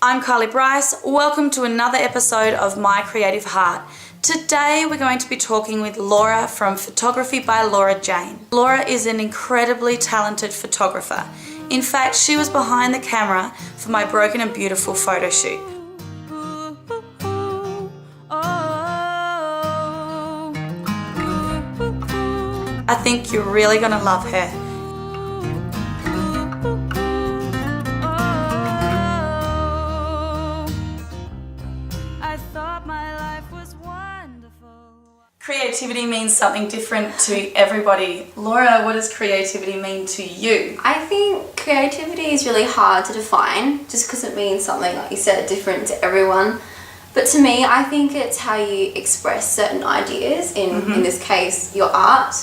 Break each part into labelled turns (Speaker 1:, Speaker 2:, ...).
Speaker 1: I'm Kylie Brice. Welcome to another episode of My Creative Heart. Today we're going to be talking with Laura from Photography by Laura Jane. Laura is an incredibly talented photographer. In fact, she was behind the camera for my Broken and Beautiful photo shoot. I think you're really going to love her. Creativity means something different to everybody. Laura, what does creativity mean to you?
Speaker 2: I think creativity is really hard to define just because it means something, like you said, different to everyone. But to me, I think it's how you express certain ideas, in this case, your art.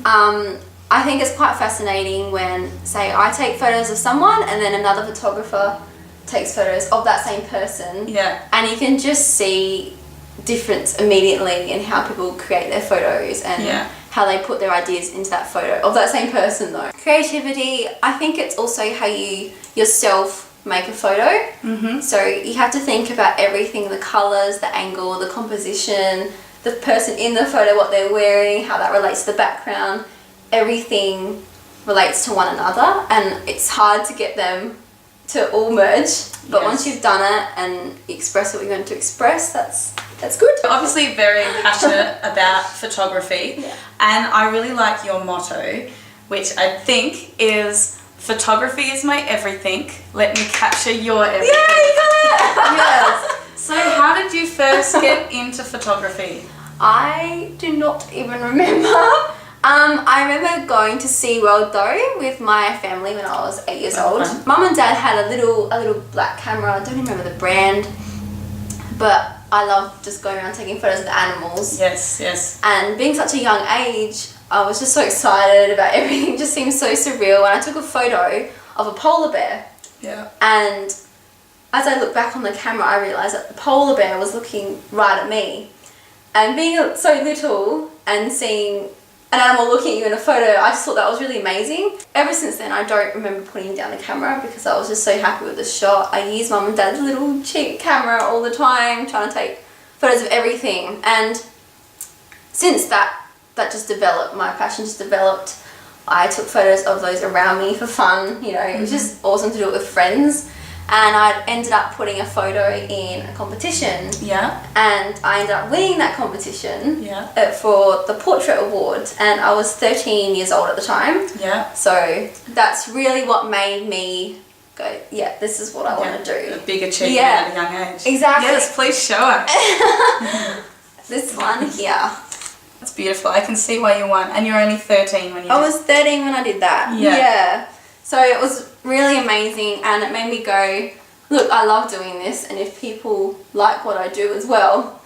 Speaker 2: I think it's quite fascinating when, say, I take photos of someone and then another photographer takes photos of that same person.
Speaker 1: Yeah.
Speaker 2: And you can just see difference immediately in how people create their photos and how they put their ideas into that photo of that same person though. Creativity, I think it's also how you yourself make a photo. So you have to think about everything, the colours, the angle, the composition, the person in the photo, what they're wearing, how that relates to the background. Everything relates to one another and it's hard to get them to all merge, but once you've done it and you express what you're going to express, that's good.
Speaker 1: You're obviously very passionate about photography, and I really like your motto, which I think is, photography is my everything, let me capture your everything.
Speaker 2: Yeah, you got it!
Speaker 1: Yes. So how did you first get into photography?
Speaker 2: I do not even remember. I remember going to SeaWorld though with my family when I was 8 years old. Mum and Dad had a little black camera. I don't remember the brand, but I loved just going around taking photos of the animals.
Speaker 1: Yes, yes.
Speaker 2: And being such a young age, I was just so excited about everything. It just seemed so surreal. And I took a photo of a polar bear.
Speaker 1: Yeah.
Speaker 2: And as I look back on the camera, I realised that the polar bear was looking right at me. And being so little and seeing an animal looking at you in a photo, I just thought that was really amazing. Ever since then, I don't remember putting down the camera because I was just so happy with the shot. I used Mum and Dad's little cheap camera all the time, trying to take photos of everything. And since that just developed, my passion just developed. I took photos of those around me for fun, you know, it was just awesome to do it with friends. And I ended up putting a photo in a competition.
Speaker 1: Yeah.
Speaker 2: And I ended up winning that competition
Speaker 1: for
Speaker 2: the Portrait Award. And I was 13 years old at the time.
Speaker 1: Yeah.
Speaker 2: So that's really what made me go, yeah, this is what I want to do.
Speaker 1: A big achievement at a young age.
Speaker 2: Exactly.
Speaker 1: Yes, please show us.
Speaker 2: This one here.
Speaker 1: That's beautiful. I can see why you won. And you're only 13 when you did.
Speaker 2: I was 13 when I did that. Yeah. So it was really amazing and it made me go, look, I love doing this and if people like what I do as well,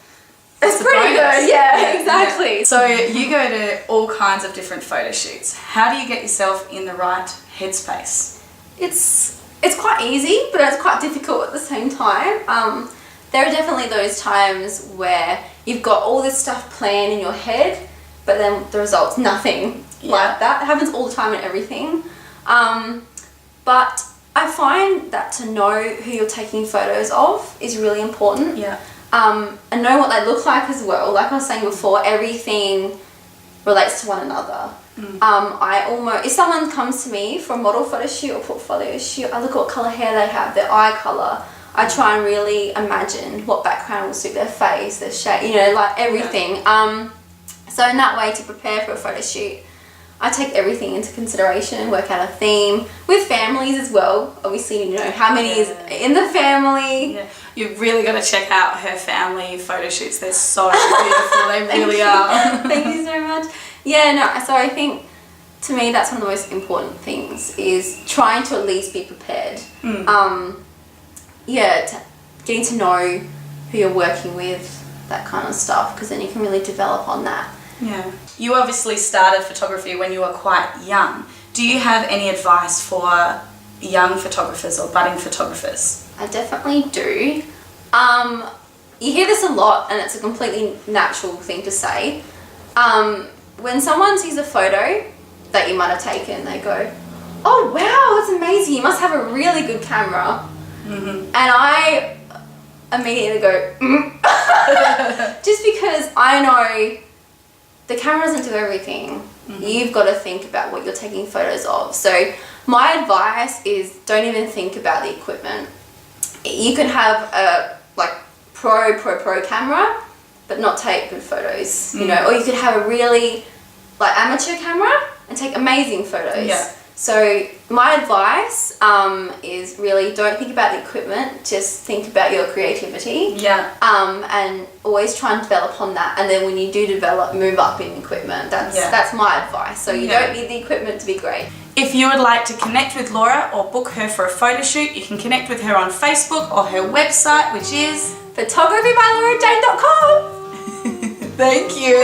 Speaker 2: it's pretty good. Yeah, exactly.
Speaker 1: Yeah. So you go to all kinds of different photo shoots. How do you get yourself in the right headspace?
Speaker 2: It's quite easy, but it's quite difficult at the same time. There are definitely those times where you've got all this stuff planned in your head, but then the result's nothing like that. It happens all the time in everything. But I find that to know who you're taking photos of is really important.
Speaker 1: Yeah.
Speaker 2: And know what they look like as well. Like I was saying before, everything relates to one another. If someone comes to me for a model photo shoot or portfolio shoot, I look at what colour hair they have, their eye colour. I try and really imagine what background will suit their face, their shape, you know, like everything. So in that way, to prepare for a photo shoot, I take everything into consideration, work out a theme, with families as well. Obviously, you know, how many is in the family.
Speaker 1: Yeah. You've really got to check out her family photo shoots. They're so beautiful, they really are.
Speaker 2: Thank you so much. Yeah, no, so I think, to me, that's one of the most important things, is trying to at least be prepared. Getting to know who you're working with, that kind of stuff, because then you can really develop on that.
Speaker 1: Yeah. You obviously started photography when you were quite young. Do you have any advice for young photographers or budding photographers?
Speaker 2: I definitely do. You hear this a lot and it's a completely natural thing to say. When someone sees a photo that you might have taken, they go, oh wow, that's amazing, you must have a really good camera. And I immediately go, just because I know the camera doesn't do everything. You've got to think about what you're taking photos of. So my advice is don't even think about the equipment. You can have a like pro camera, but not take good photos, you know, or you could have a really like amateur camera and take amazing photos.
Speaker 1: Yeah.
Speaker 2: So my advice is really don't think about the equipment, just think about your creativity.
Speaker 1: Yeah.
Speaker 2: And always try and develop on that. And then when you do develop, move up in equipment. That's my advice. So you don't need the equipment to be great.
Speaker 1: If you would like to connect with Laura or book her for a photo shoot, you can connect with her on Facebook or her website, which is
Speaker 2: photographybylaurajane.com.
Speaker 1: Thank you.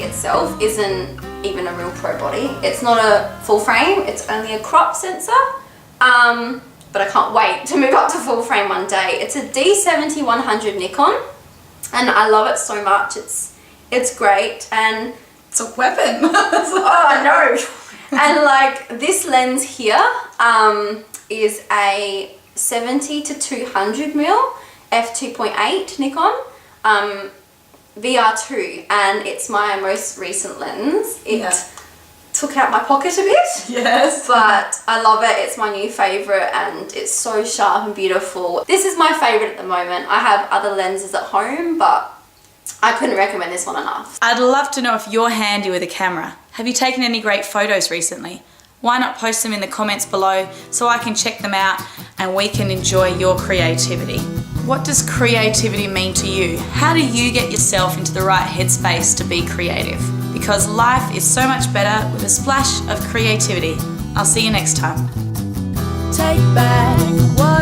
Speaker 2: Itself isn't even a real pro body. It's not a full frame, it's only a crop sensor, but I can't wait to move up to full frame one day. It's a D70-100 Nikon and I love it so much. It's great and
Speaker 1: it's a weapon.
Speaker 2: oh no. And like this lens here is a 70-200mm f2.8 Nikon VR2, and it's my most recent lens. It took out my pocket a bit.
Speaker 1: Yes.
Speaker 2: But I love it. It's my new favourite and it's so sharp and beautiful. This is my favourite at the moment. I have other lenses at home, but I couldn't recommend this one enough.
Speaker 1: I'd love to know if you're handy with a camera. Have you taken any great photos recently? Why not post them in the comments below so I can check them out and we can enjoy your creativity. What does creativity mean to you? How do you get yourself into the right headspace to be creative? Because life is so much better with a splash of creativity. I'll see you next time.
Speaker 3: Take back what